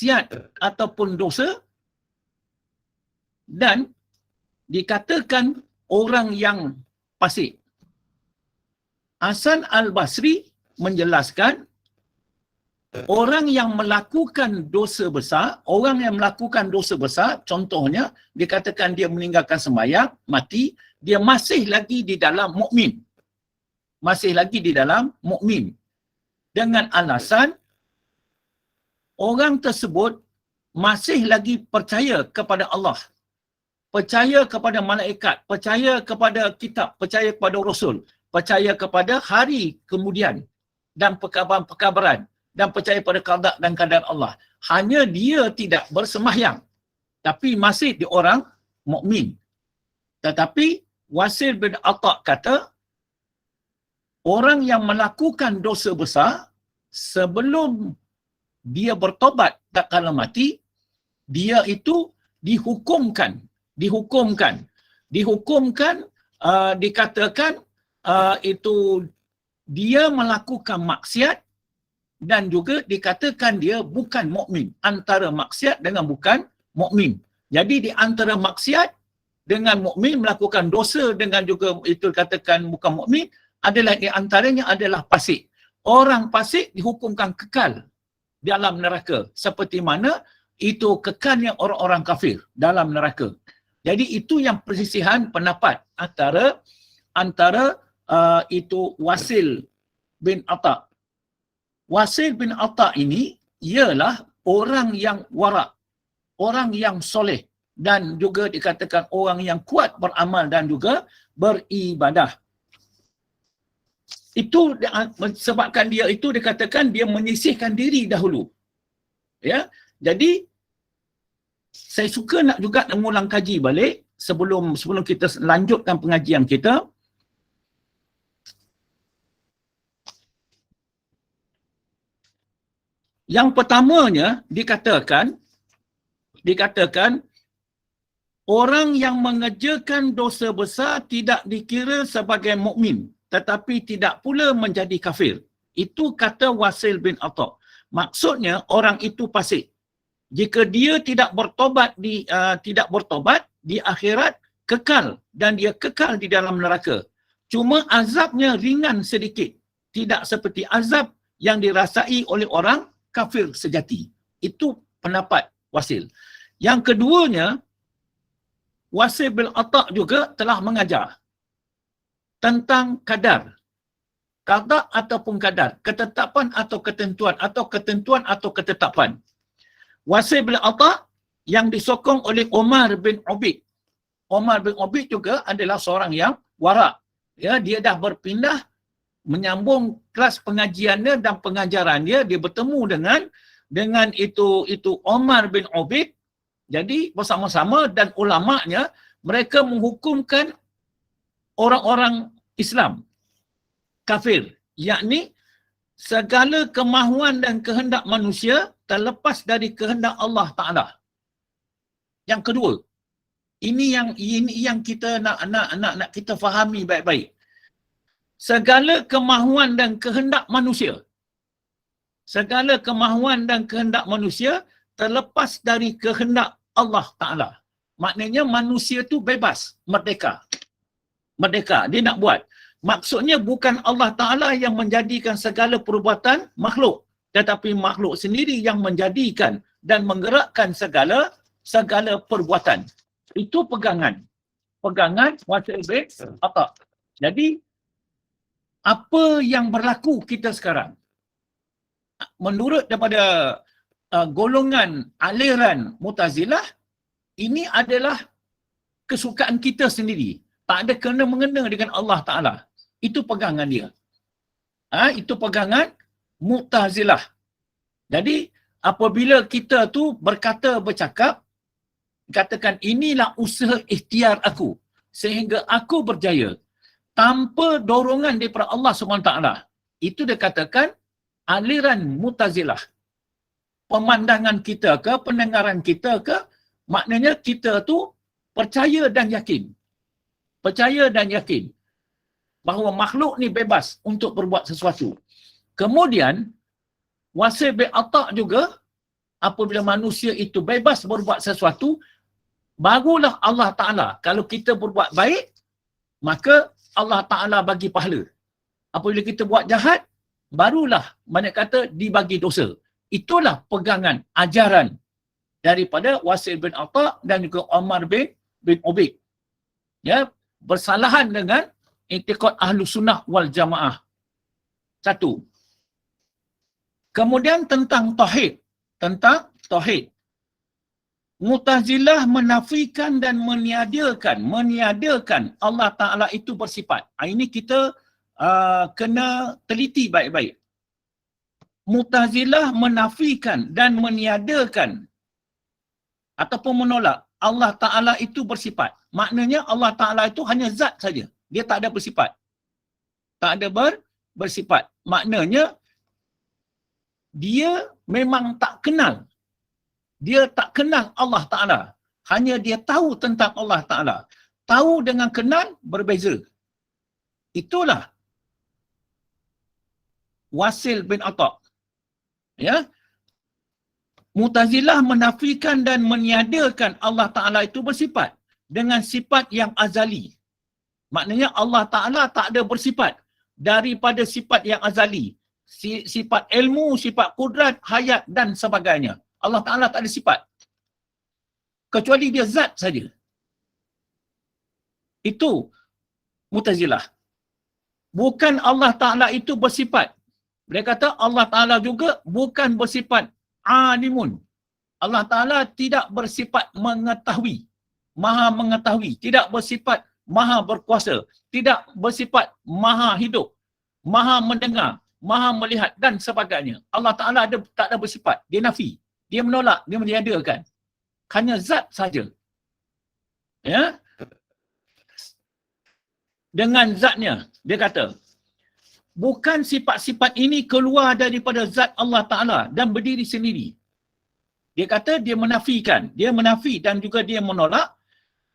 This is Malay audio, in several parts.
maksiat ataupun dosa, dan dikatakan orang yang fasik. Hasan Al-Basri menjelaskan orang yang melakukan dosa besar, contohnya dikatakan dia meninggalkan sembahyang, mati, dia masih lagi di dalam mukmin. Dengan alasan orang tersebut masih lagi percaya kepada Allah, percaya kepada malaikat, percaya kepada kitab, percaya kepada rasul, percaya kepada hari kemudian dan perkabaran, dan percaya pada qada dan qadar Allah. Hanya dia tidak bersembahyang, tapi masih di orang mukmin. Tetapi Wasil bin Atta kata, orang yang melakukan dosa besar sebelum dia bertobat tak kala mati, dia itu dihukumkan, dikatakan itu dia melakukan maksiat, dan juga dikatakan dia bukan mukmin, antara maksiat dengan bukan mukmin. Jadi di antara maksiat dengan mukmin, melakukan dosa dengan juga itu katakan bukan mukmin, adalah di antaranya adalah fasik. Orang fasik dihukumkan kekal dalam neraka, seperti mana itu kekalnya orang-orang kafir dalam neraka. Jadi itu yang persisihan pendapat antara itu Wasil bin Atta. Wasil bin Atta ini ialah orang yang warak, orang yang soleh, dan juga dikatakan orang yang kuat beramal dan juga beribadah. Itu sebabkan dia itu dikatakan dia menyisihkan diri dahulu. Ya, jadi saya suka nak juga mengulang kaji balik sebelum kita lanjutkan pengajian kita. Yang pertamanya dikatakan orang yang mengerjakan dosa besar tidak dikira sebagai mukmin, tetapi tidak pula menjadi kafir. Itu kata Wasil bin Atta. Maksudnya orang itu fasik. Jika dia tidak bertobat di akhirat, kekal, dan dia kekal di dalam neraka. Cuma azabnya ringan sedikit, tidak seperti azab yang dirasai oleh orang kafir sejati. Itu pendapat Wasil. Yang keduanya, Wasil bin Atta juga telah mengajar tentang kadar. Qada ataupun kadar, ketetapan atau ketentuan, atau ketentuan atau ketetapan. Wasil bin Atta yang disokong oleh Umar bin Ubaid. Umar bin Ubaid juga adalah seorang yang warak. Ya, dia dah berpindah menyambung kelas pengajiannya dan pengajarannya, dia bertemu dengan itu Umar bin Ubaid. Jadi bersama-sama dan ulamanya mereka menghukumkan orang-orang Islam kafir, yakni segala kemahuan dan kehendak manusia terlepas dari kehendak Allah Taala. Yang kedua, ini yang kita nak kita fahami baik-baik. Segala kemahuan dan kehendak manusia, terlepas dari kehendak Allah Ta'ala. Maknanya manusia tu bebas, merdeka. Dia nak buat. Maksudnya bukan Allah Ta'ala yang menjadikan segala perbuatan makhluk, tetapi makhluk sendiri yang menjadikan dan menggerakkan segala perbuatan. Itu pegangan Wasil bin Atta. Jadi apa yang berlaku kita sekarang? Menurut daripada golongan aliran Mu'tazilah, ini adalah kesukaan kita sendiri. Tak ada kena-mengena dengan Allah Ta'ala. Itu pegangan dia. Itu pegangan Mu'tazilah. Jadi apabila kita tu bercakap, katakan inilah usaha ikhtiar aku sehingga aku berjaya tanpa dorongan daripada Allah SWT. Itu dia katakan aliran Mu'tazilah. Pemandangan kita ke, pendengaran kita ke, maknanya kita tu percaya dan yakin bahawa makhluk ni bebas untuk berbuat sesuatu. Kemudian Wasil bin Atta juga apabila manusia itu bebas berbuat sesuatu, barulah Allah Ta'ala, kalau kita berbuat baik, maka Allah Ta'ala bagi pahala. Apabila kita buat jahat, barulah mana kata dibagi dosa. Itulah pegangan ajaran daripada Wasil bin Atha dan juga Umar bin Ubaid. Ya, bersalahan dengan i'tiqad Ahlus Sunnah wal Jamaah. Satu. Kemudian tentang tauhid. Mu'tazilah menafikan dan meniadakan Allah Ta'ala itu bersifat. Ini kita kena teliti baik-baik. Mu'tazilah menafikan dan meniadakan ataupun menolak Allah Ta'ala itu bersifat. Maknanya Allah Ta'ala itu hanya zat saja. Dia tak ada bersifat. Tak ada bersifat. Maknanya dia memang tak kenal. Dia tak kenal Allah Ta'ala. Hanya dia tahu tentang Allah Ta'ala. Tahu dengan kenal berbeza. Itulah Wasil bin Atha. Ya. Mu'tazilah menafikan dan meniadakan Allah Ta'ala itu bersifat dengan sifat yang azali. Maknanya Allah Ta'ala tak ada bersifat daripada sifat yang azali. Sifat ilmu, sifat kudrat, hayat dan sebagainya. Allah Ta'ala tak ada sifat. Kecuali dia zat saja. Itu Mu'tazilah. Bukan Allah Ta'ala itu bersifat. Dia kata Allah Ta'ala juga bukan bersifat alimun. Allah Ta'ala tidak bersifat mengetahui. Maha mengetahui. Tidak bersifat maha berkuasa. Tidak bersifat maha hidup. Maha mendengar. Maha melihat dan sebagainya. Allah Ta'ala tak ada bersifat. Dia nafi. Dia menolak. Dia meniadakan. Hanya zat saja. Ya. Dengan zatnya. Dia kata. Bukan sifat-sifat ini keluar daripada zat Allah Ta'ala dan berdiri sendiri. Dia kata dia menafikan. Dia menafi dan juga dia menolak.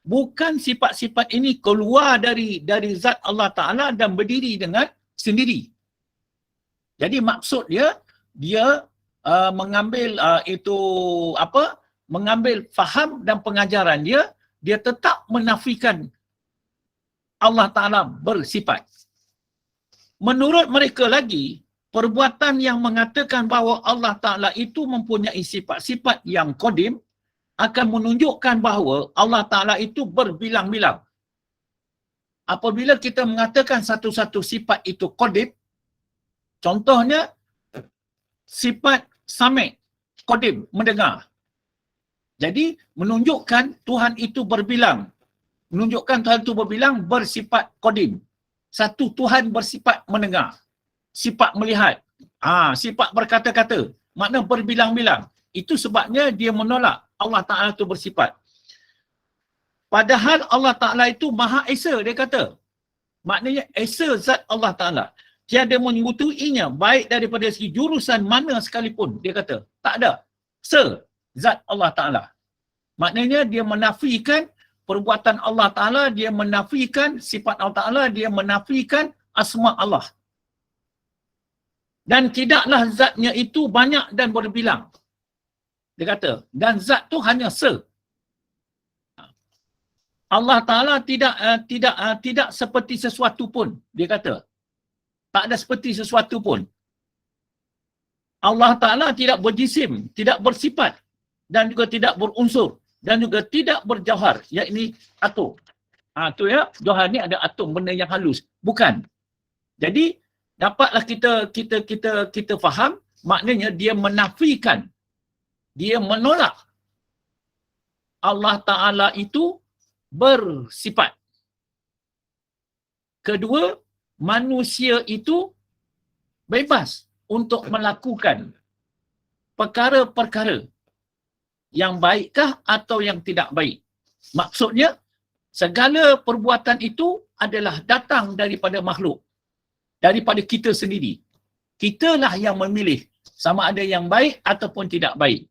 Bukan sifat-sifat ini keluar dari zat Allah Ta'ala dan berdiri dengan sendiri. Jadi maksud dia mengambil mengambil faham dan pengajaran dia tetap menafikan Allah Ta'ala bersifat. Menurut mereka lagi, perbuatan yang mengatakan bahawa Allah Ta'ala itu mempunyai sifat-sifat yang qadim akan menunjukkan bahawa Allah Ta'ala itu berbilang-bilang. Apabila kita mengatakan satu-satu sifat itu qadim, contohnya sifat sami', qadim, mendengar. Jadi menunjukkan Tuhan itu berbilang. Menunjukkan Tuhan itu berbilang bersifat qadim. Satu Tuhan bersifat mendengar. Sifat melihat. Sifat berkata-kata. Makna berbilang-bilang. Itu sebabnya dia menolak Allah Ta'ala itu bersifat. Padahal Allah Ta'ala itu Maha Esa, dia kata. Maknanya Esa zat Allah Ta'ala. Tiada menyebutuinya baik daripada segi jurusan mana sekalipun, dia kata. Tak ada. Zat Allah Ta'ala. Maknanya dia menafikan perbuatan Allah Ta'ala, dia menafikan sifat Allah Ta'ala, dia menafikan asma Allah. Dan tidaklah zatnya itu banyak dan berbilang. Dia kata, dan zat tu hanya Allah Ta'ala tidak seperti sesuatu pun, dia kata. Tak ada seperti sesuatu pun. Allah Ta'ala tidak berjisim, tidak bersifat dan juga tidak berunsur dan juga tidak berjauhar, yakni atom. Tu ya, jauhar ni ada atom, benda yang halus. Bukan. Jadi dapatlah kita faham, maknanya dia menafikan, dia menolak Allah Ta'ala itu bersifat. Kedua, manusia itu bebas untuk melakukan perkara-perkara yang baikkah atau yang tidak baik. Maksudnya, segala perbuatan itu adalah datang daripada makhluk. Daripada kita sendiri. Kitalah yang memilih sama ada yang baik ataupun tidak baik.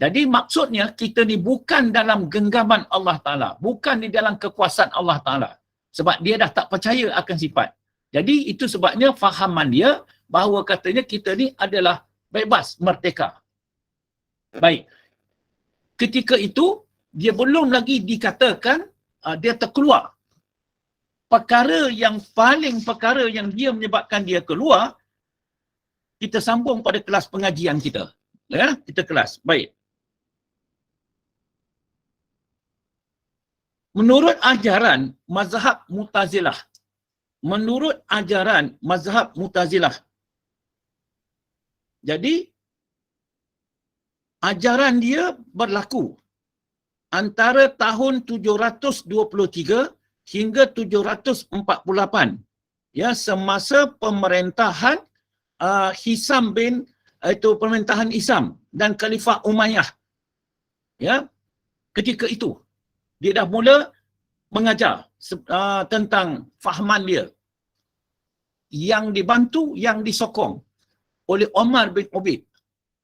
Jadi maksudnya kita ni bukan dalam genggaman Allah Ta'ala. Bukan di dalam kekuasaan Allah Ta'ala. Sebab dia dah tak percaya akan sifat. Jadi itu sebabnya fahaman dia bahawa katanya kita ni adalah bebas, merdeka. Baik. Ketika itu, dia belum lagi dikatakan dia terkeluar. Perkara yang dia menyebabkan dia keluar, kita sambung pada kelas pengajian kita. Ya, kita kelas. Baik. Menurut ajaran mazhab Mu'tazilah, jadi ajaran dia berlaku antara tahun 723 hingga 748, ya, semasa pemerintahan Hisam bin pemerintahan Hisam dan Khalifah Umayyah. Ya, ketika itu dia dah mula mengajar tentang fahaman dia, yang dibantu, yang disokong oleh Umar bin Ubaid,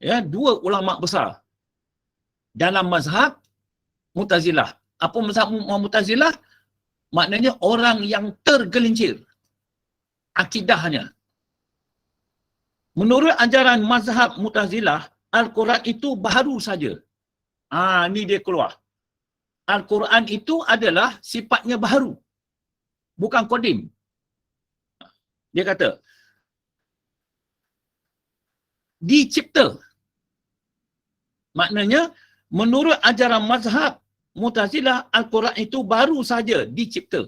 ya, dua ulama besar dalam mazhab Mu'tazilah. Apa mazhab Mu'tazilah? Maknanya orang yang tergelincir akidahnya. Menurut ajaran mazhab Mu'tazilah, Al-Quran itu baru saja. Ni dia keluar. Al-Quran itu adalah sifatnya baharu, bukan qadim. Dia kata, dicipta. Maknanya, menurut ajaran mazhab Mu'tazilah, Al-Quran itu baru saja dicipta.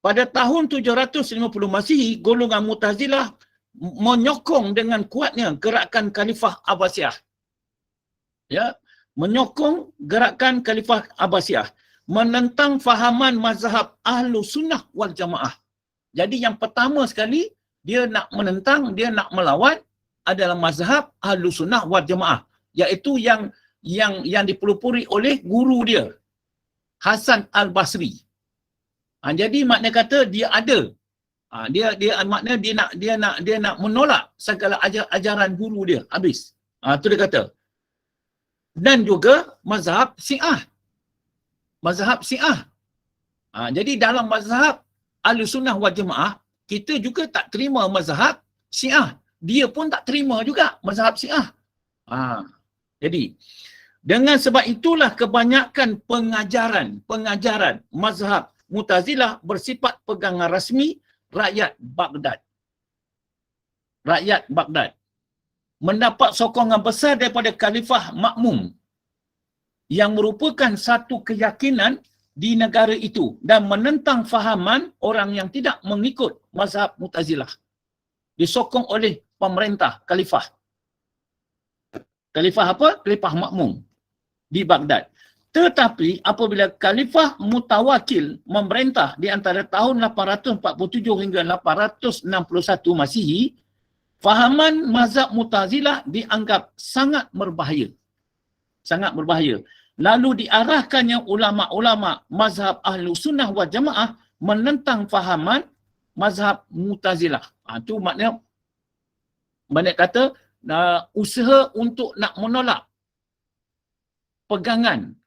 Pada tahun 750 Masihi, golongan Mu'tazilah menyokong dengan kuatnya gerakan Khalifah Abbasiyah. Ya, menyokong gerakan Khalifah Abbasiyah, menentang fahaman mazhab Ahlu Sunnah wal Jamaah. Jadi yang pertama sekali, dia nak menentang, dia nak melawan adalah mazhab Ahlu Sunnah wal Jamaah, iaitu yang dipelopori oleh guru dia, Hasan Al-Basri. Jadi makna kata dia ada. Makna dia nak menolak segala ajaran guru dia habis. Tu dia kata. Dan juga mazhab Syiah. Jadi dalam mazhab Ahlussunnah wal Jamaah, kita juga tak terima mazhab Syiah. Dia pun tak terima juga mazhab Syiah. Jadi dengan sebab itulah kebanyakan pengajaran mazhab Mu'tazilah bersifat pegangan rasmi rakyat Baghdad. Mendapat sokongan besar daripada Khalifah Ma'mum yang merupakan satu keyakinan di negara itu dan menentang fahaman orang yang tidak mengikut mazhab Mu'tazilah. Disokong oleh pemerintah Khalifah. Khalifah apa? Khalifah Ma'mum di Baghdad. Tetapi apabila Khalifah Mutawakil memerintah di antara tahun 847 hingga 861 Masihi, fahaman mazhab Mu'tazilah dianggap sangat berbahaya. Lalu diarahkannya ulama-ulama mazhab Ahlussunnah wal Jamaah menentang fahaman mazhab Mu'tazilah. Itu maknanya kata usaha untuk nak menolak pegangan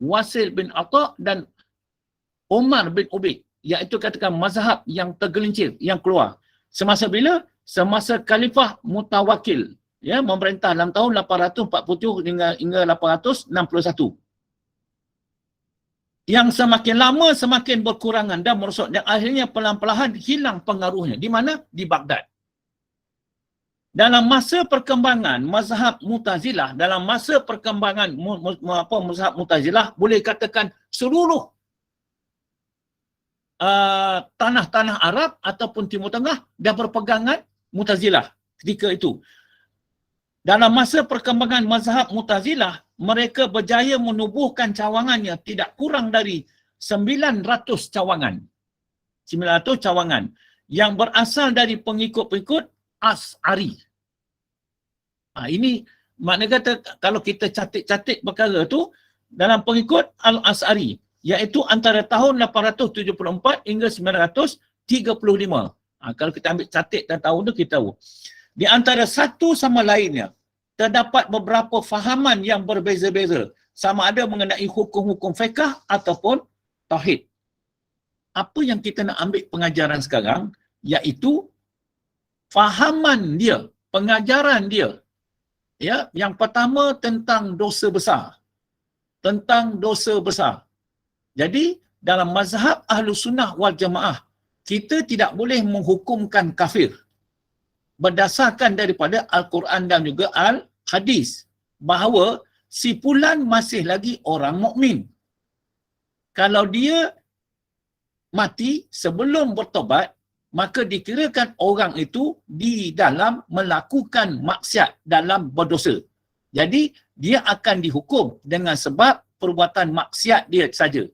Wasil bin Atha dan Umar bin Ubaid, iaitu katakan mazhab yang tergelincir, yang keluar. Semasa bila? Semasa Khalifah Mutawakil, ya, memerintah dalam tahun 847 hingga 861. Yang semakin lama semakin berkurangan dan merosot, dan akhirnya pelan-pelan hilang pengaruhnya. Di mana? Di Baghdad. Dalam masa perkembangan mazhab Mu'tazilah, mazhab Mu'tazilah, boleh katakan seluruh tanah-tanah Arab ataupun Timur Tengah dah berpegangan Mu'tazilah ketika itu. Dalam masa perkembangan mazhab Mu'tazilah, mereka berjaya menubuhkan cawangannya tidak kurang dari 900 cawangan. 900 cawangan yang berasal dari pengikut-pengikut As'ari. Ini makna kata kalau kita catik perkara tu dalam pengikut Al-As'ari, iaitu antara tahun 874 hingga 935. Kalau kita ambil catik dan tahun tu, kita tahu. Di antara satu sama lainnya, terdapat beberapa fahaman yang berbeza-beza, sama ada mengenai hukum-hukum fiqh ataupun tauhid. Apa yang kita nak ambil pengajaran sekarang, iaitu fahaman dia, pengajaran dia Ya, yang pertama tentang dosa besar. Tentang dosa besar. Jadi, dalam mazhab Ahlus Sunnah wal Jamaah, kita tidak boleh menghukumkan kafir berdasarkan daripada Al-Quran dan juga Al-Hadis bahawa si fulan masih lagi orang mukmin. Kalau dia mati sebelum bertobat, maka dikirakan orang itu di dalam melakukan maksiat, dalam berdosa. Jadi, dia akan dihukum dengan sebab perbuatan maksiat dia saja.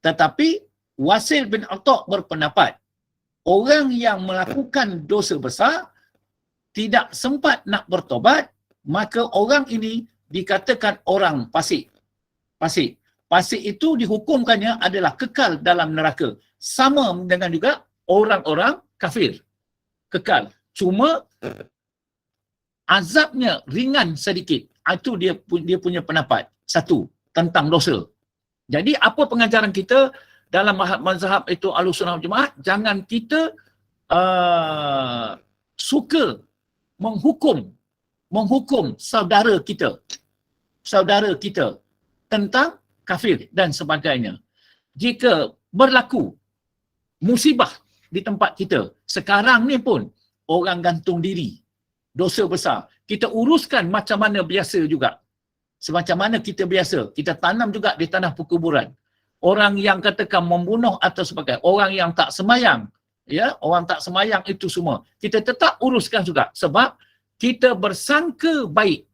Tetapi, Wasil bin Atha' berpendapat, orang yang melakukan dosa besar tidak sempat nak bertobat, maka orang ini dikatakan orang fasik. Fasik. Fasik itu dihukumkannya adalah kekal dalam neraka. Sama dengan juga orang-orang kafir. Kekal. Cuma azabnya ringan sedikit. Itu dia punya pendapat. Satu, tentang dosa. Jadi apa pengajaran kita dalam mazhab itu Ahlus Sunnah wal Jamaah? Jangan kita suka menghukum saudara kita tentang kafir dan sebagainya. Jika berlaku musibah di tempat kita, sekarang ni pun orang gantung diri, dosa besar, kita uruskan macam mana biasa juga. Semacam mana kita biasa, kita tanam juga di tanah perkuburan. Orang yang katakan membunuh atau sebagainya, orang yang tak semayang, ya, orang tak semayang itu semua, kita tetap uruskan juga sebab kita bersangka baik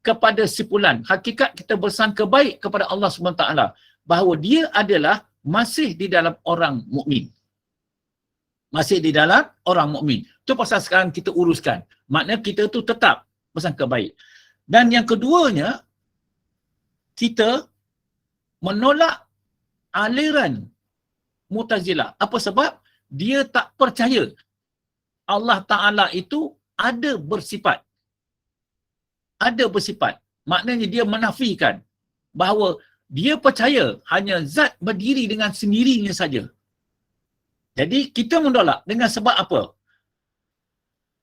kepada si fulan. Hakikat kita bersangka baik kepada Allah SWT bahawa dia adalah masih di dalam orang mukmin. Masih di dalam orang mukmin. Itu pasal sekarang kita uruskan. Maknanya kita tu tetap bersangka baik. Dan yang keduanya, kita menolak aliran Mu'tazilah. Apa sebab? Dia tak percaya Allah Ta'ala itu ada bersifat. Ada bersifat. Maknanya dia menafikan bahawa dia percaya hanya zat berdiri dengan sendirinya saja. Jadi kita menolak dengan sebab apa?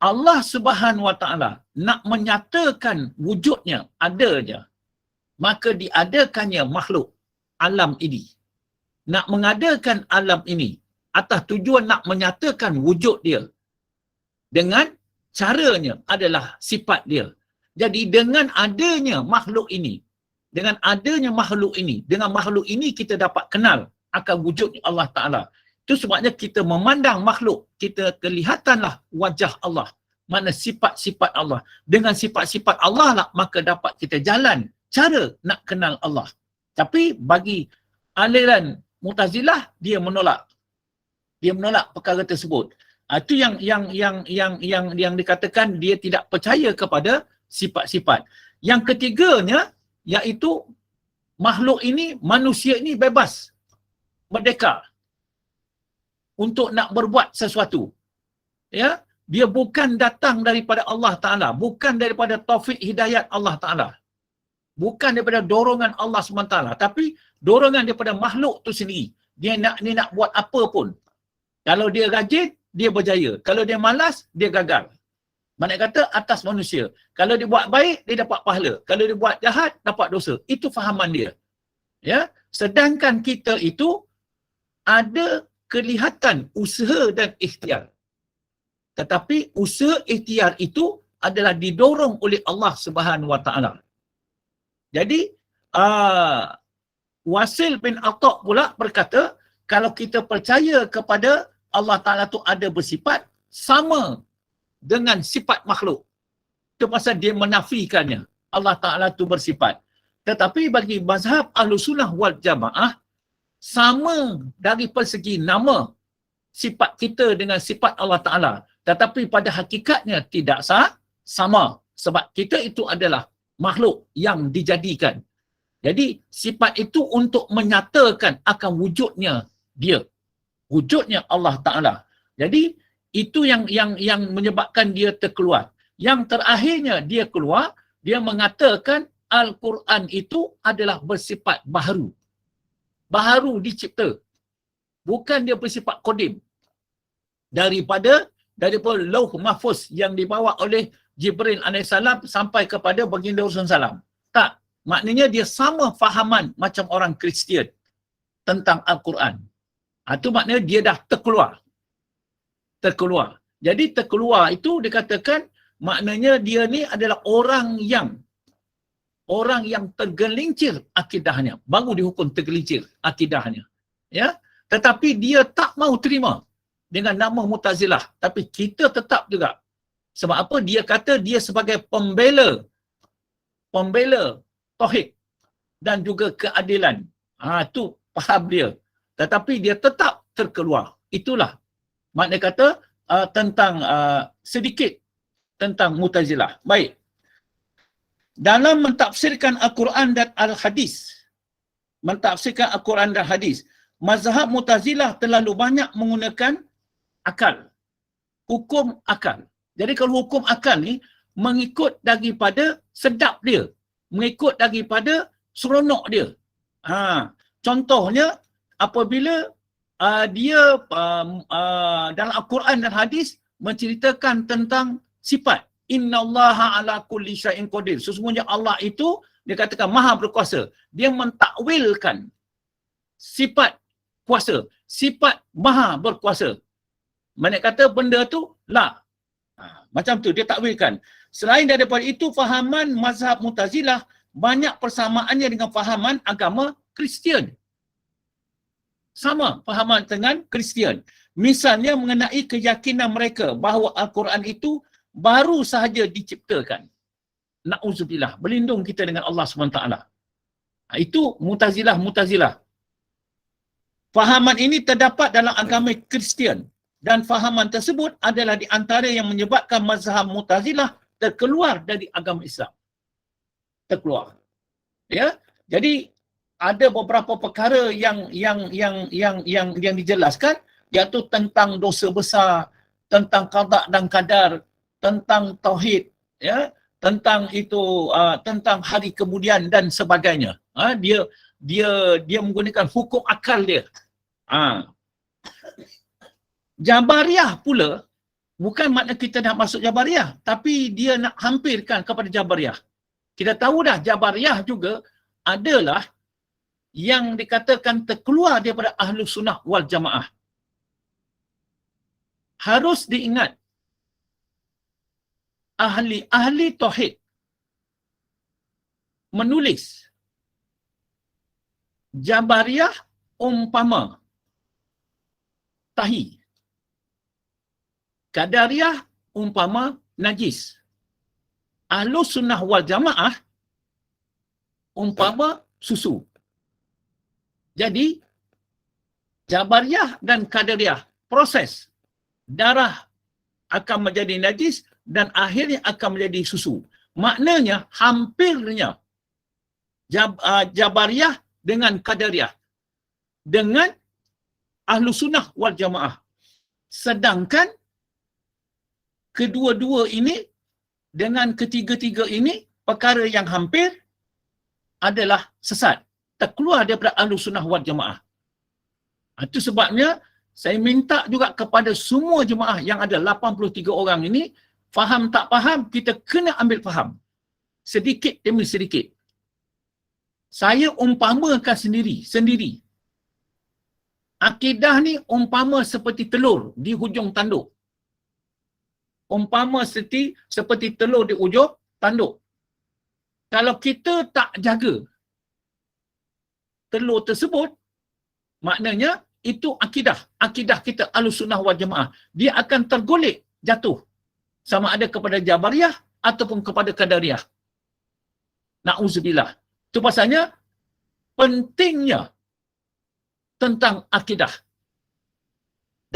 Allah Subhanahu Wa Ta'ala nak menyatakan wujudnya, adanya, maka diadakannya makhluk alam ini. Nak mengadakan alam ini atas tujuan nak menyatakan wujud dia. Dengan caranya adalah sifat dia. Jadi dengan adanya makhluk ini, dengan makhluk ini kita dapat kenal akan wujud Allah Ta'ala. Itu sebabnya kita memandang makhluk, kita kelihatanlah wajah Allah. Mana sifat-sifat Allah. Dengan sifat-sifat Allah lah, maka dapat kita jalan cara nak kenal Allah. Tapi bagi aliran Mu'tazilah, dia menolak. Dia menolak perkara tersebut. Itu yang dikatakan dia tidak percaya kepada sifat-sifat. Yang ketiganya, iaitu makhluk ini, manusia ini bebas, merdeka untuk nak berbuat sesuatu. Ya, dia bukan datang daripada Allah Ta'ala, bukan daripada taufik hidayat Allah Ta'ala, bukan daripada dorongan Allah SWT, tapi dorongan daripada makhluk tu sendiri. Dia nak buat apa pun. Kalau dia rajin, dia berjaya. Kalau dia malas, dia gagal. Maksudnya kata atas manusia. Kalau dia buat baik, dia dapat pahala. Kalau dia buat jahat, dapat dosa. Itu fahaman dia. Ya, sedangkan kita itu ada kelihatan usaha dan ikhtiar. Tetapi usaha ikhtiar itu adalah didorong oleh Allah Subhanahu Wa Ta'ala. Jadi Wasil bin Atha' pula berkata, kalau kita percaya kepada Allah Ta'ala tu ada bersifat sama dengan sifat makhluk, itu pasal dia menafikannya. Allah Ta'ala tu bersifat. Tetapi bagi mazhab Ahlus Sunnah wal Jamaah, sama dari persegi nama sifat kita dengan sifat Allah Ta'ala. Tetapi pada hakikatnya tidak sama. Sebab kita itu adalah makhluk yang dijadikan. Jadi sifat itu untuk menyatakan akan wujudnya dia. Wujudnya Allah Ta'ala. Jadi itu yang menyebabkan dia terkeluar. Yang terakhirnya dia keluar, dia mengatakan Al-Quran itu adalah bersifat baharu. Baharu dicipta. Bukan dia bersifat qadim. Daripada Lauh Mahfuz yang dibawa oleh Jibril alaihissalam sampai kepada baginda Rasulullah SAW. Tak. Maknanya dia sama fahaman macam orang Kristian tentang Al-Quran. Itu maknanya dia dah terkeluar. Jadi terkeluar itu dikatakan maknanya dia ni adalah orang yang tergelincir akidahnya. Baru dihukum tergelincir akidahnya. Ya. Tetapi dia tak mau terima dengan nama Mu'tazilah. Tapi kita tetap juga. Sebab apa? Dia kata dia sebagai pembela tauhid dan juga keadilan. Itu faham dia. Tetapi dia tetap terkeluar. Itulah makna kata tentang sedikit tentang Mu'tazilah. Baik. Dalam mentafsirkan Al-Quran dan Al-Hadis, mazhab Mu'tazilah terlalu banyak menggunakan akal. Hukum akal. Jadi kalau hukum akal ni mengikut daripada sedap dia, mengikut daripada seronok dia. Contohnya apabila dia dalam Al-Quran dan Hadis menceritakan tentang sifat innallaha ala kulli syai'in qadir. Sesungguhnya Allah itu dia katakan maha berkuasa. Dia mentakwilkan sifat kuasa, sifat maha berkuasa. Maksudnya kata benda tu macam tu dia takwilkan. Selain daripada itu, fahaman mazhab Mu'tazilah banyak persamaannya dengan fahaman agama Kristian. Sama fahaman dengan Kristian. Misalnya mengenai keyakinan mereka bahawa Al-Quran itu baru sahaja diciptakan. Na'udzubillah. Berlindung kita dengan Allah SWT. Itu Mu'tazilah. Fahaman ini terdapat dalam agama Kristian. Dan fahaman tersebut adalah di antara yang menyebabkan mazhab Mu'tazilah terkeluar dari agama Islam. Terkeluar. Ya. Jadi ada beberapa perkara yang dijelaskan, iaitu tentang dosa besar, tentang qada dan qadar, tentang tauhid, ya, tentang itu tentang hari kemudian dan sebagainya. Dia menggunakan hukum akal dia. Jabariyah pula, bukan makna kita nak masuk Jabariyah, tapi dia nak hampirkan kepada Jabariyah. Kita tahu dah Jabariyah juga adalah yang dikatakan terkeluar daripada Ahlus Sunnah wal Jamaah. Harus diingat, ahli tauhid menulis Jabariyah umpama tahi, Qadariyah umpama najis, Ahlus Sunnah wal Jamaah umpama susu. Jadi Jabariyah dan Qadariyah proses darah akan menjadi najis dan akhirnya akan menjadi susu. Maknanya hampirnya Jabariyah dengan Qadariyah dengan Ahlus Sunnah wal Jamaah. Sedangkan kedua-dua ini dengan ketiga-tiga ini perkara yang hampir adalah sesat. Terkeluar daripada Ahlus Sunnah wal Jamaah. Itu sebabnya saya minta juga kepada semua jemaah yang ada 83 orang ini, faham tak faham, kita kena ambil faham. Sedikit demi sedikit. Saya umpamakan sendiri. Akidah ni umpama seperti telur di hujung tanduk. Umpama seperti telur di ujung tanduk. Kalau kita tak jaga telur tersebut, maknanya itu akidah kita Ahlus Sunnah wal Jamaah. Dia akan tergolek jatuh sama ada kepada Jabariyah ataupun kepada Qadariyah. Na'udzubillah. Itu pasalnya pentingnya tentang akidah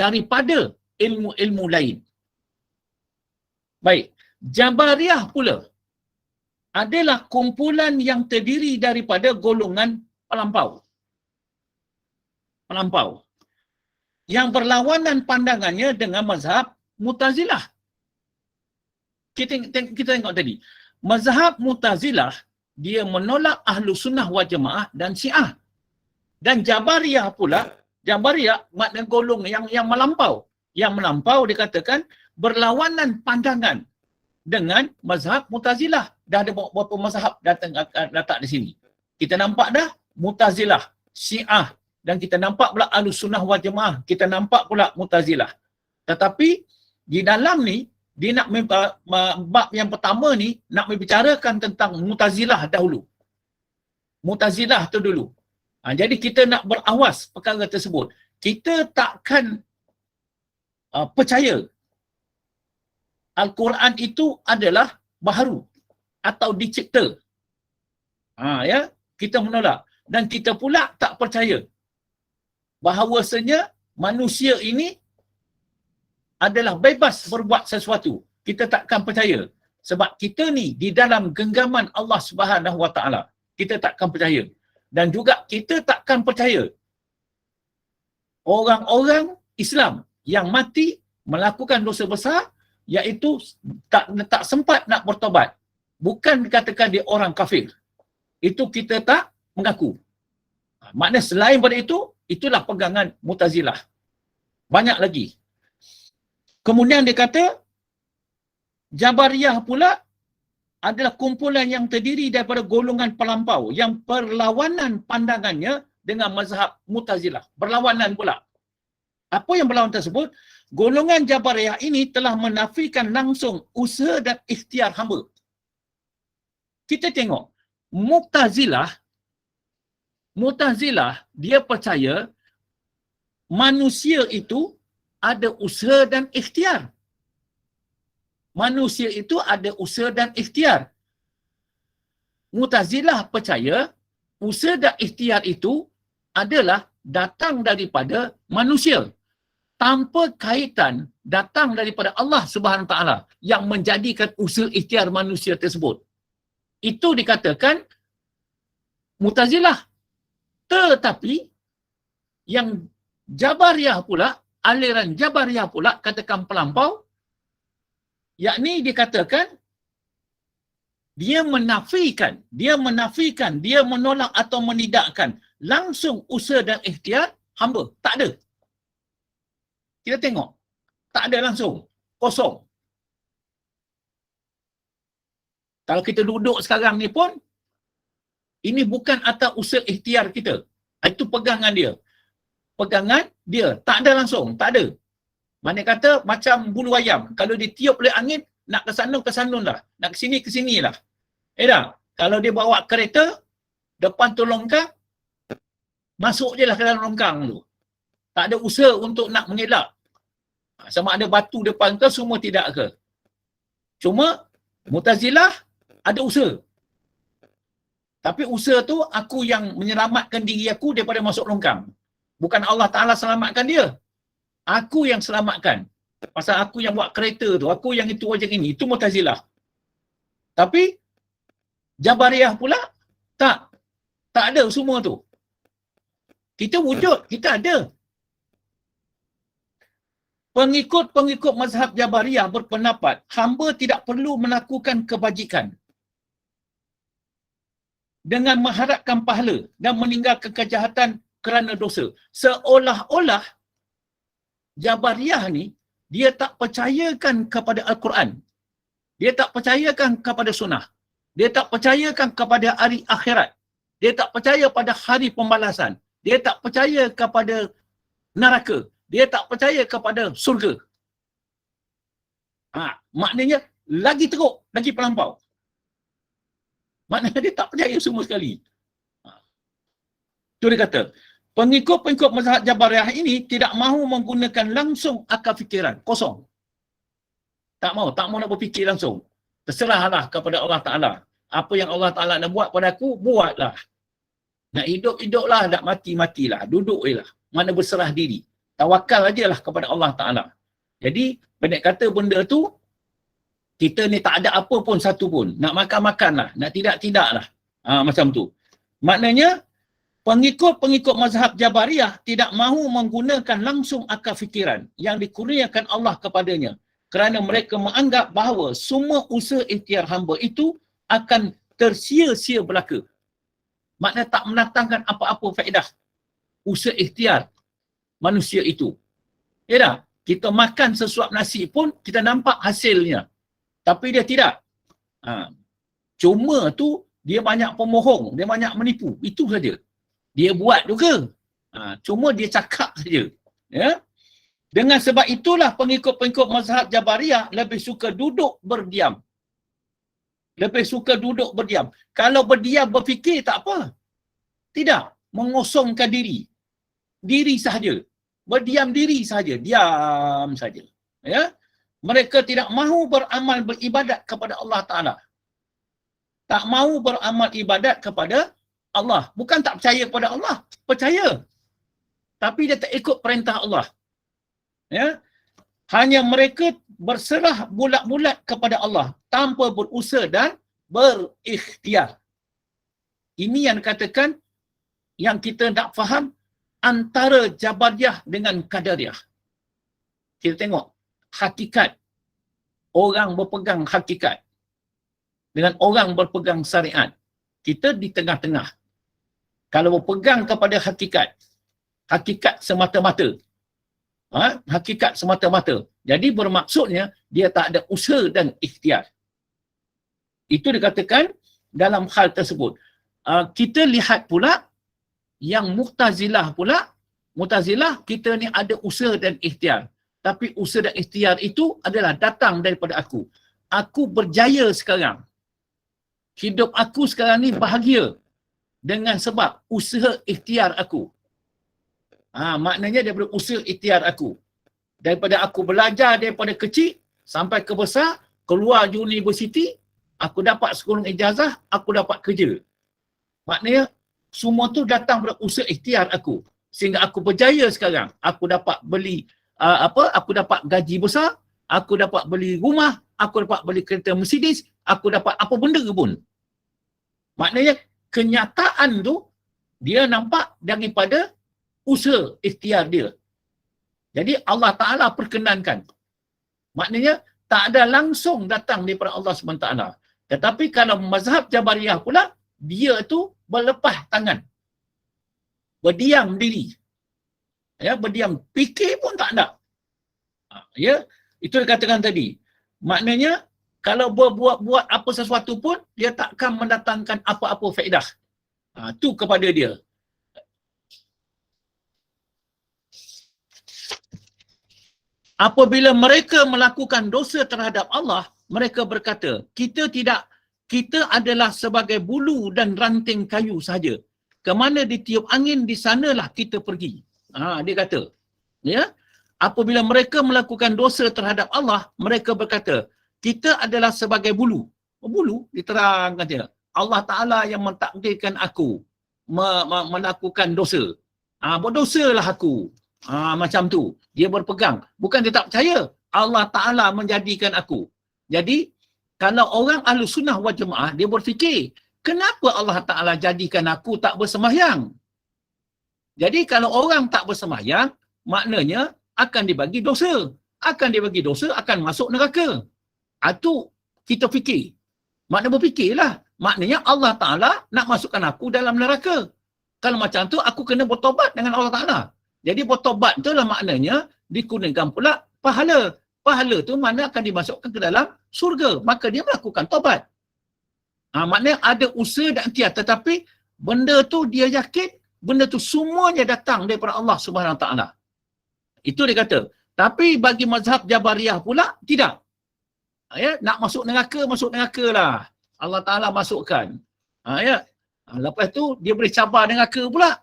daripada ilmu-ilmu lain. Baik, Jabariyah pula adalah kumpulan yang terdiri daripada golongan pelampau yang berlawanan pandangannya dengan mazhab Mu'tazilah. Kita tengok tadi. Mazhab Mu'tazilah dia menolak Ahlus Sunnah wal Jamaah dan Syiah. Dan Jabariyah pula, Jabariyah makna golong yang melampau. Yang melampau dikatakan berlawanan pandangan dengan mazhab Mu'tazilah. Dah ada beberapa mazhab datang di sini. Kita nampak dah Mu'tazilah, Syiah, dan kita nampak pula Ahlussunnah wal Jamaah, kita nampak pula Mu'tazilah. Tetapi di dalam ni, dia nak bab yang pertama ni nak membicarakan tentang Mu'tazilah dahulu. Mu'tazilah tu dulu. Jadi kita nak berawas perkara tersebut. Kita takkan percaya Al-Quran itu adalah baharu atau dicipta. Ya, kita menolak. Dan kita pula tak percaya bahawasanya manusia ini adalah bebas berbuat sesuatu. Kita takkan percaya. Sebab kita ni di dalam genggaman Allah Subhanahu Wa Taala. Kita takkan percaya. Dan juga kita takkan percaya orang-orang Islam yang mati melakukan dosa besar, iaitu tak sempat nak bertobat. Bukan dikatakan dia orang kafir. Itu kita tak mengaku. Maknanya selain pada itu, itulah pegangan Mu'tazilah. Banyak lagi. Kemudian dia kata, Jabariyah pula adalah kumpulan yang terdiri daripada golongan pelampau yang perlawanan pandangannya dengan mazhab Mu'tazilah. Berlawanan pula. Apa yang berlawan tersebut? Golongan Jabariyah ini telah menafikan langsung usaha dan ikhtiar hamba. Kita tengok, Mu'tazilah dia percaya manusia itu ada usaha dan ikhtiar. Manusia itu ada usaha dan ikhtiar. Mu'tazilah percaya usaha dan ikhtiar itu adalah datang daripada manusia, tanpa kaitan datang daripada Allah Subhanahu Wa Taala yang menjadikan usaha ikhtiar manusia tersebut. Itu dikatakan Mu'tazilah. Tetapi yang Jabariyah pula, aliran Jabariyah pula katakan pelampau, yakni dikatakan dia menafikan, dia menolak atau menidakkan langsung usaha dan ikhtiar hamba. Tak ada. Kita tengok. Tak ada langsung. Kosong. Kalau kita duduk sekarang ni pun, ini bukan atas usaha ikhtiar kita. Itu pegangan dia. Pegangan dia. Tak ada langsung. Tak ada. Mana kata macam bulu ayam. Kalau ditiup oleh angin, nak ke sana lah. Nak ke sini lah. Tak? Kalau dia bawa kereta, depan tu longkang, masuk je lah ke dalam longkang tu. Tak ada usaha untuk nak mengelak. Sama ada batu depan ke, semua tidak ke. Cuma, Mu'tazilah ada usaha. Tapi usaha tu, aku yang menyelamatkan diri aku daripada masuk longkang. Bukan Allah Ta'ala selamatkan dia. Aku yang selamatkan. Pasal aku yang buat kereta tu, aku yang itu macam ini. Itu Mu'tazilah. Tapi, Jabariyah pula, tak ada semua tu. Kita wujud, kita ada. Pengikut-pengikut mazhab Jabariyah berpendapat, hamba tidak perlu melakukan kebajikan dengan mengharapkan pahala dan meninggalkan kejahatan kerana dosa. Seolah-olah Jabariyah ni, dia tak percayakan kepada Al-Quran. Dia tak percayakan kepada sunnah. Dia tak percayakan kepada hari akhirat. Dia tak percaya pada hari pembalasan. Dia tak percaya kepada neraka. Dia tak percaya kepada surga. Maknanya, lagi teruk, lagi pelampau. Maknanya dia tak percaya semua sekali. Itu dia kata, pengikut-pengikut mazhab Jabariyah ini tidak mahu menggunakan langsung akal fikiran. Kosong. Tak mau nak berfikir langsung. Terserahlah kepada Allah Ta'ala. Apa yang Allah Ta'ala nak buat pada aku, buatlah. Nak hidup-hiduplah, nak mati-matilah. Duduk je lah. Mana berserah diri. Tawakal aja lah kepada Allah Ta'ala. Jadi, pendek kata benda tu, kita ni tak ada apa pun satu pun. Nak makan-makan lah. Nak tidak-tidak lah. Macam tu. Maknanya, pengikut-pengikut mazhab Jabariyah tidak mahu menggunakan langsung akal fikiran yang dikurniakan Allah kepadanya. Kerana mereka menganggap bahawa semua usaha ikhtiar hamba itu akan tersia-sia belaka. Maknanya tak mendatangkan apa-apa faedah usaha ikhtiar manusia itu. Ya tak? Kita makan sesuap nasi pun kita nampak hasilnya. Tapi dia tidak. Cuma tu dia banyak pemohong, dia banyak menipu. Itu saja. Dia buat juga. Cuma dia cakap saja. Ya. Dengan sebab itulah pengikut-pengikut mazhab Jabariyah lebih suka duduk berdiam. Lebih suka duduk berdiam. Kalau berdiam berfikir tak apa. Tidak. Mengosongkan diri. Diri sahaja. Berdiam diri sahaja. Diam saja. Ya. Mereka tidak mahu beramal beribadat kepada Allah Ta'ala. Tak mahu beramal ibadat kepada Allah. Bukan tak percaya kepada Allah. Percaya. Tapi dia tak ikut perintah Allah. Ya. Hanya mereka berserah bulat-bulat kepada Allah tanpa berusaha dan berikhtiar. Ini yang dikatakan yang kita nak faham antara Jabariyah dengan Qadariyah. Kita tengok hakikat. Orang berpegang hakikat dengan orang berpegang syariat. Kita di tengah-tengah. Kalau berpegang kepada hakikat, hakikat semata-mata. Hakikat semata-mata. Jadi bermaksudnya dia tak ada usaha dan ikhtiar. Itu dikatakan dalam hal tersebut. Kita lihat pula yang Mu'tazilah pula. Mu'tazilah kita ni ada usaha dan ikhtiar. Tapi usaha dan ikhtiar itu adalah datang daripada aku. Aku berjaya sekarang. Hidup aku sekarang ni bahagia dengan sebab usaha ikhtiar aku. Maknanya daripada usaha ikhtiar aku. Daripada aku belajar daripada kecil sampai ke besar, keluar universiti, aku dapat sekolah ijazah, aku dapat kerja. Maknanya semua tu datang daripada usaha ikhtiar aku. Sehingga aku berjaya sekarang. Aku dapat beli aku dapat gaji besar, aku dapat beli rumah, aku dapat beli kereta Mercedes, aku dapat apa benda pun. Maknanya kenyataan tu dia nampak daripada usaha ikhtiar dia. Jadi Allah Ta'ala perkenankan. Maknanya tak ada langsung datang daripada Allah SWT. Tetapi kalau mazhab Jabariyah pula, dia tu berlepas tangan. Berdiam diri. Ya, berdiam. Fikir pun tak ada. Ya, itu dikatakan tadi. Maknanya kalau buat apa sesuatu pun, dia takkan mendatangkan apa-apa faedah. Tu kepada dia. Apabila mereka melakukan dosa terhadap Allah, mereka berkata, kita adalah sebagai bulu dan ranting kayu saja. Kemana ditiup angin, di sanalah kita pergi. Dia kata, ya, apabila mereka melakukan dosa terhadap Allah, mereka berkata, kita adalah sebagai bulu. Bulu, diterangkan dia. Allah Ta'ala yang mentakdirkan aku melakukan dosa. Berdosalah aku. Macam tu. Dia berpegang. Bukan dia tak percaya. Allah Ta'ala menjadikan aku. Jadi, kalau orang ahlu sunnah wal jamaah, dia berfikir, kenapa Allah Ta'ala jadikan aku tak bersembahyang? Jadi, kalau orang tak bersembahyang, maknanya akan dibagi dosa. Akan dibagi dosa, akan masuk neraka. Itu kita fikir. Makna berfikirlah. Maknanya Allah Ta'ala nak masukkan aku dalam neraka. Kalau macam tu, aku kena bertobat dengan Allah Ta'ala. Jadi bertobat itulah maknanya digunakan pula pahala. Pahala tu mana akan dimasukkan ke dalam surga. Maka dia melakukan tobat. Maknanya ada usaha dan ikhtiar. Tetapi benda tu dia yakin, benda tu semuanya datang daripada Allah Subhanahu Wa Taala. Itu dia kata. Tapi bagi mazhab Jabariyah pula, tidak. Ya, nak masuk neraka lah. Allah Ta'ala masukkan. Ya. Lepas tu, dia boleh cabar neraka pula.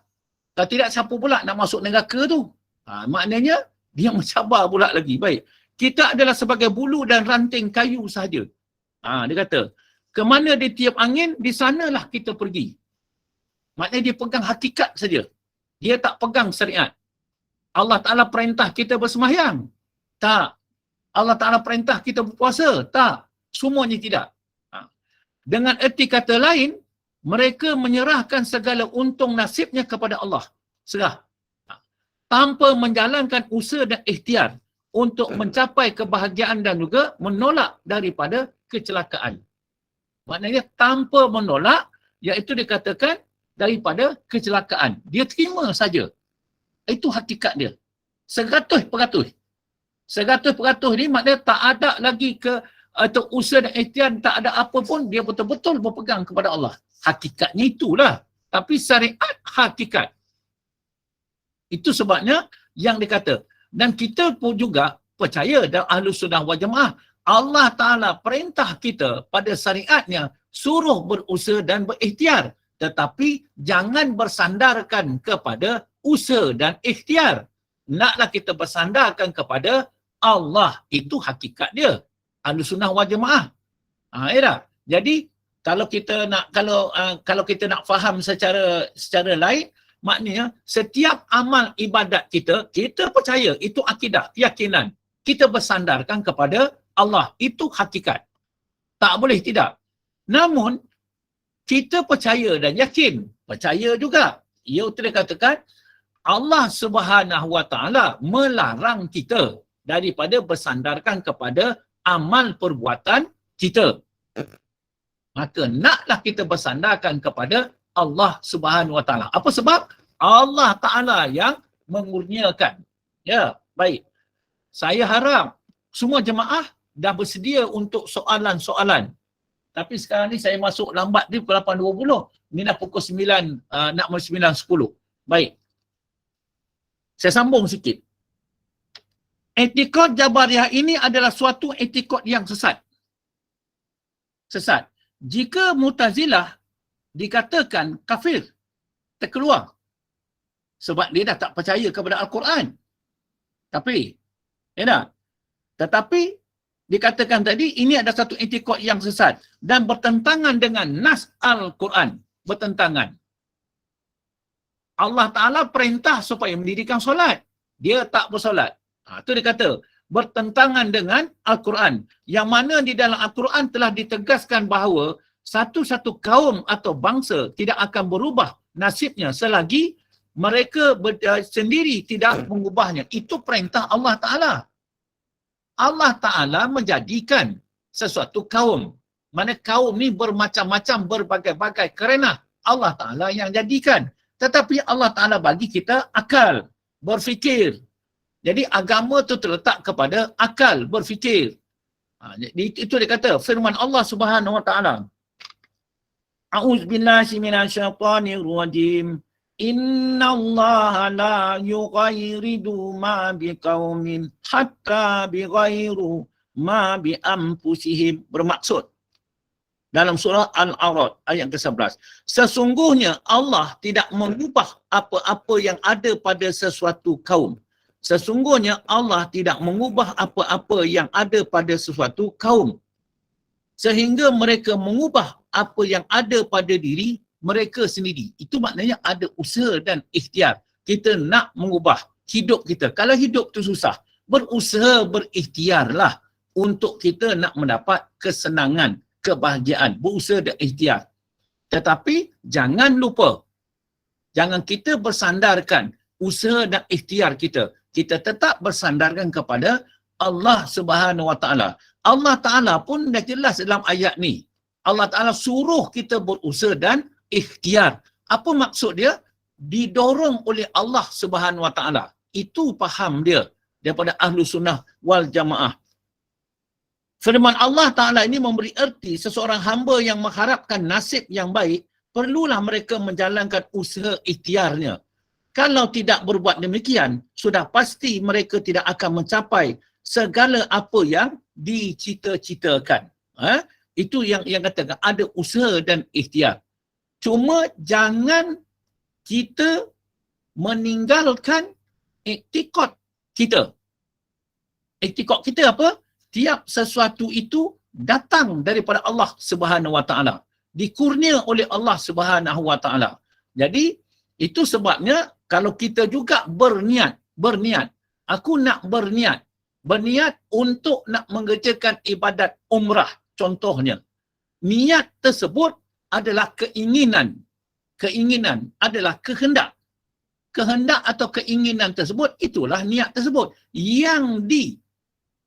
Kalau tidak, siapa pula nak masuk neraka tu? Maknanya, dia mencabar pula lagi. Baik. Kita adalah sebagai bulu dan ranting kayu sahaja. Dia kata, kemana dia tiup angin, di sanalah kita pergi. Maknanya dia pegang hakikat saja. Dia tak pegang syariat. Allah Ta'ala perintah kita bersembahyang? Tak. Allah Ta'ala perintah kita berpuasa? Tak. Semuanya tidak. Dengan erti kata lain, mereka menyerahkan segala untung nasibnya kepada Allah. Serah. Tanpa menjalankan usaha dan ikhtiar untuk mencapai kebahagiaan dan juga menolak daripada kecelakaan. Maknanya tanpa menolak, iaitu dikatakan daripada kecelakaan. Dia terima saja. Itu hakikat dia. 100%. 100% ni maknanya tak ada lagi atau usaha dan ikhtiar tak ada apa pun, dia betul-betul berpegang kepada Allah. Hakikatnya itulah. Tapi syariat hakikat. Itu sebabnya yang dikata. Dan kita pun juga percaya dalam Ahlus Sunnah wal Jamaah, Allah Ta'ala perintah kita pada syariatnya suruh berusaha dan berikhtiar. Tetapi jangan bersandarkan kepada usaha dan ikhtiar. Naklah kita bersandarkan kepada Allah. Itu hakikat dia. Ahlus Sunnah wal Jamaah. Ya. Jadi kalau kita nak faham secara lain, maknanya setiap amal ibadat kita percaya itu akidah, keyakinan. Kita bersandarkan kepada Allah. Itu hakikat. Tak boleh tidak. Namun kita percaya dan yakin, percaya juga. Ia telah katakan Allah Subhanahu Wa Taala melarang kita daripada bersandarkan kepada amal perbuatan kita. Maka naklah kita bersandarkan kepada Allah Subhanahu Wa Taala. Apa sebab? Allah Taala yang mengurniakan. Ya, baik. Saya harap semua jemaah dah bersedia untuk soalan-soalan. Tapi sekarang ni saya masuk lambat ni pukul 8.20. Ni dah pukul 9, nak 9.10. Baik. Saya sambung sikit. Etikad Jabariyah ini adalah suatu etikad yang sesat. Sesat. Jika Mu'tazilah dikatakan kafir, terkeluar. Sebab dia dah tak percaya kepada Al-Quran. Tapi, ya tak? Tetapi, dikatakan tadi, ini adalah satu etikad yang sesat dan bertentangan dengan nas Al-Quran. Bertentangan. Allah Ta'ala perintah supaya mendirikan solat. Dia tak bersolat. Itu dia kata, bertentangan dengan Al-Quran. Yang mana di dalam Al-Quran telah ditegaskan bahawa satu-satu kaum atau bangsa tidak akan berubah nasibnya selagi mereka sendiri tidak mengubahnya. Itu perintah Allah Ta'ala. Allah Ta'ala menjadikan sesuatu kaum. Mana kaum ni bermacam-macam, berbagai-bagai kerana Allah Ta'ala yang jadikan. Tetapi Allah Ta'ala bagi kita akal, berfikir. Jadi agama tu terletak kepada akal, berfikir. Jadi itu dia kata, firman Allah Subhanahu Wa Ta'ala. A'udzubillahi minasyaitonirrajim. Innallaha la yughayyiru ma biqaumin hatta bighayru ma bi anfusihim. Bermaksud dalam surah Al-A'raf ayat ke-11. Sesungguhnya Allah tidak mengubah apa-apa yang ada pada sesuatu kaum. Sesungguhnya Allah tidak mengubah apa-apa yang ada pada sesuatu kaum. Sehingga mereka mengubah apa yang ada pada diri mereka sendiri. Itu maknanya ada usaha dan ikhtiar. Kita nak mengubah hidup kita. Kalau hidup tu susah, berusaha, berikhtiarlah untuk kita nak mendapat kesenangan, kebahagiaan. Berusaha dan ikhtiar. Tetapi jangan lupa, jangan kita bersandarkan usaha dan ikhtiar kita. Kita tetap bersandarkan kepada Allah Subhanahu Wa Ta'ala. Allah Ta'ala pun dah jelas dalam ayat ni. Allah Ta'ala suruh kita berusaha dan ikhtiar. Apa maksud dia? Didorong oleh Allah Subhanahu Wa Ta'ala. Itu faham dia daripada Ahlus Sunnah wal Jamaah. Firman Allah Ta'ala ini memberi erti seseorang hamba yang mengharapkan nasib yang baik, perlulah mereka menjalankan usaha ikhtiarnya. Kalau tidak berbuat demikian, sudah pasti mereka tidak akan mencapai segala apa yang dicita-citakan. Itu yang katakan ada usaha dan ikhtiar. Cuma jangan kita meninggalkan iktikad kita. Iktikad kita apa? Tiap sesuatu itu datang daripada Allah Subhanahu Wa Ta'ala. Dikurnia oleh Allah Subhanahu Wa Ta'ala. Jadi, itu sebabnya kalau kita juga berniat. Aku nak berniat. Berniat untuk nak mengerjakan ibadat umrah. Contohnya. Niat tersebut adalah keinginan. Keinginan adalah kehendak. Kehendak atau keinginan tersebut, itulah niat tersebut. Yang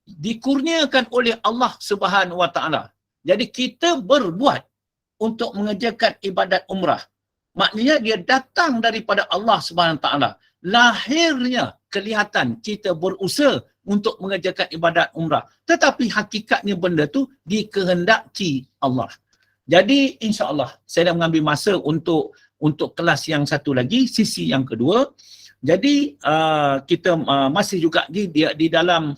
dikurniakan oleh Allah Subhanahu Wa Ta'ala. Jadi kita berbuat untuk mengerjakan ibadat umrah. Maknanya dia datang daripada Allah Subhanahu Wa Ta'ala. Lahirnya kelihatan kita berusaha untuk mengerjakan ibadat umrah. Tetapi hakikatnya benda tu dikehendaki Allah. Jadi insya-Allah saya dah mengambil masa untuk kelas yang satu lagi, sisi yang kedua. Jadi kita masih juga di dalam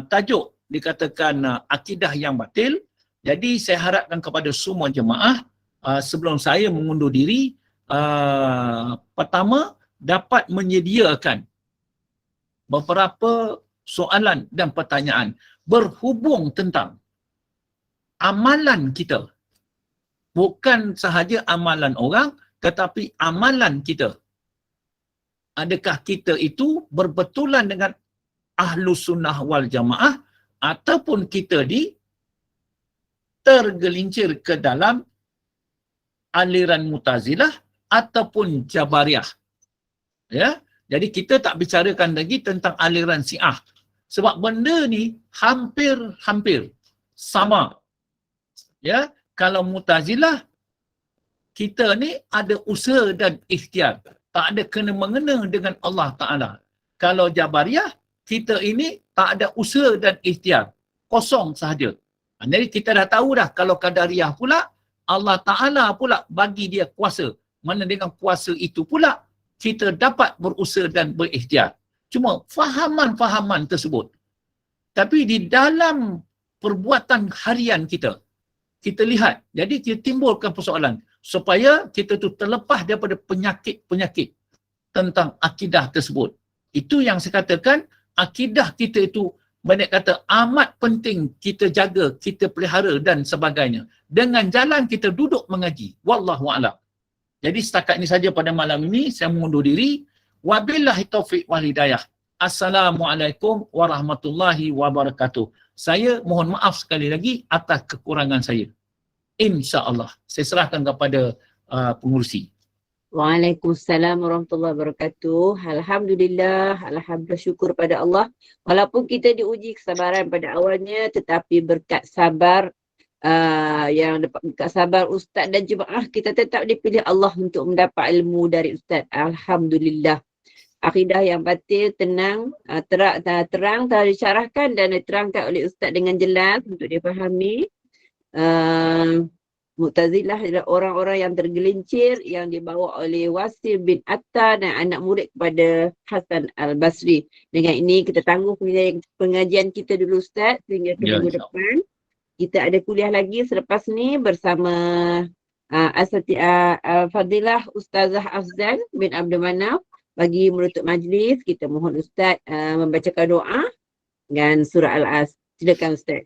tajuk dikatakan akidah yang batil. Jadi saya harapkan kepada semua jemaah sebelum saya mengundur diri, pertama dapat menyediakan beberapa soalan dan pertanyaan berhubung tentang amalan kita. Bukan sahaja amalan orang, tetapi amalan kita. Adakah kita itu berbetulan dengan Ahlus Sunnah wal Jamaah ataupun kita tergelincir ke dalam aliran Mu'tazilah ataupun Jabariyah. Ya, jadi kita tak bicarakan lagi tentang aliran Syiah. Sebab benda ni hampir sama. Ya, kalau Mu'tazilah kita ni ada usaha dan ikhtiar. Tak ada kena-mengena dengan Allah Ta'ala. Kalau Jabariyah, kita ini tak ada usaha dan ikhtiar. Kosong sahaja. Jadi kita dah tahu dah, kalau Qadariyah pula, Allah Ta'ala pula bagi dia kuasa. Mana dengan kuasa itu pula, kita dapat berusaha dan berikhtiar. Cuma fahaman-fahaman tersebut. Tapi di dalam perbuatan harian kita, kita lihat. Jadi kita timbulkan persoalan. Supaya kita tu terlepas daripada penyakit-penyakit tentang akidah tersebut. Itu yang saya katakan, akidah kita itu banyak kata amat penting kita jaga, kita pelihara dan sebagainya. Dengan jalan kita duduk mengaji. Wallahu a'lam. Jadi setakat ini saja pada malam ini, saya mengundur diri. Wabillahi taufiq wal hidayah. Assalamualaikum warahmatullahi wabarakatuh. Saya mohon maaf sekali lagi atas kekurangan saya. InsyaAllah. Saya serahkan kepada pengurusi. Waalaikumsalam warahmatullahi wabarakatuh. Alhamdulillah, alhamdulillah, syukur pada Allah. Walaupun kita diuji kesabaran pada awalnya, tetapi berkat sabar berkat sabar ustaz dan jemaah, kita tetap dipilih Allah untuk mendapat ilmu dari ustaz. Alhamdulillah. Akidah yang batil tenang, terang telah disyarahkan dan diterangkan oleh ustaz dengan jelas untuk difahami. Mu'tazilah adalah orang-orang yang tergelincir yang dibawa oleh Wasil bin Attar dan anak murid kepada Hasan Al-Basri. Dengan ini kita tangguh pengajian kita dulu Ustaz sehingga ke minggu depan. Kita ada kuliah lagi selepas ni bersama Fadilah Ustazah Afzan bin Abdul Manaf. Bagi menutup majlis, kita mohon Ustaz membacakan doa dan surah Al-As. Silakan Ustaz.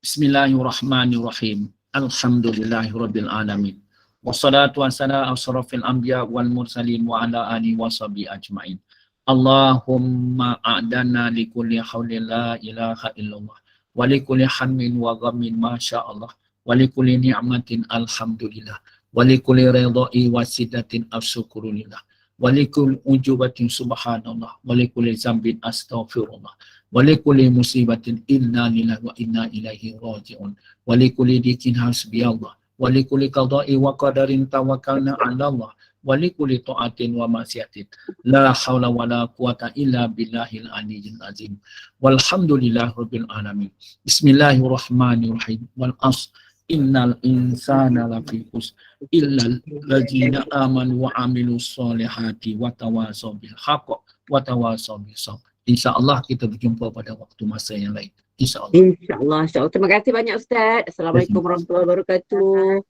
Bismillahirrahmanirrahim. Alhamdulillahirabbil alamin. Wassalatu wassalamu asrafil anbiya wal mursalin wa ala alihi washabihi ajmain. Allahumma a'dana likulli haulin la ilaha illallah wa likulli hammin wa ghammin masyaallah wa likulli ni'matin alhamdulillah wa likulli ridha'i wa sidatin asyukurulillah wa likulli ujubatin subhanallah wa likulli zambin astaghfirullah Walikulli musibatin inna lillahi wa inna ilaihi raji'un. Walikulli dikin hasbiyallah. Walikulli qada'i wa qadarin tawakkalna 'ala Allah. Walikulli ta'atin wa ma'siyatin. La haula wa la quwata illa billahil aliyyil azim. Walhamdulillahi rabbil alamin. Bismillahirrahmanirrahim. Wal 'ashr. Innal insana lafi khusr illa allazina amanu wa amilus solihati wa tawasaw bil haqq wa tawasaw bis sabr. InsyaAllah kita berjumpa pada waktu masa yang lain. InsyaAllah. InsyaAllah. InsyaAllah. Terima kasih banyak Ustaz. Assalamualaikum warahmatullahi wabarakatuh.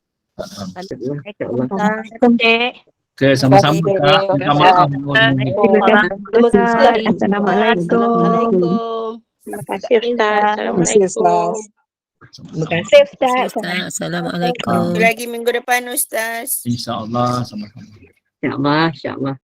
Assalamualaikum, Dek. Okay, sama-sama. Assalamualaikum. Terima kasih Ustaz. Assalamualaikum. Terima kasih Ustaz. Assalamualaikum. Lagi minggu depan Ustaz. InsyaAllah. Sama-sama. InsyaAllah. InsyaAllah.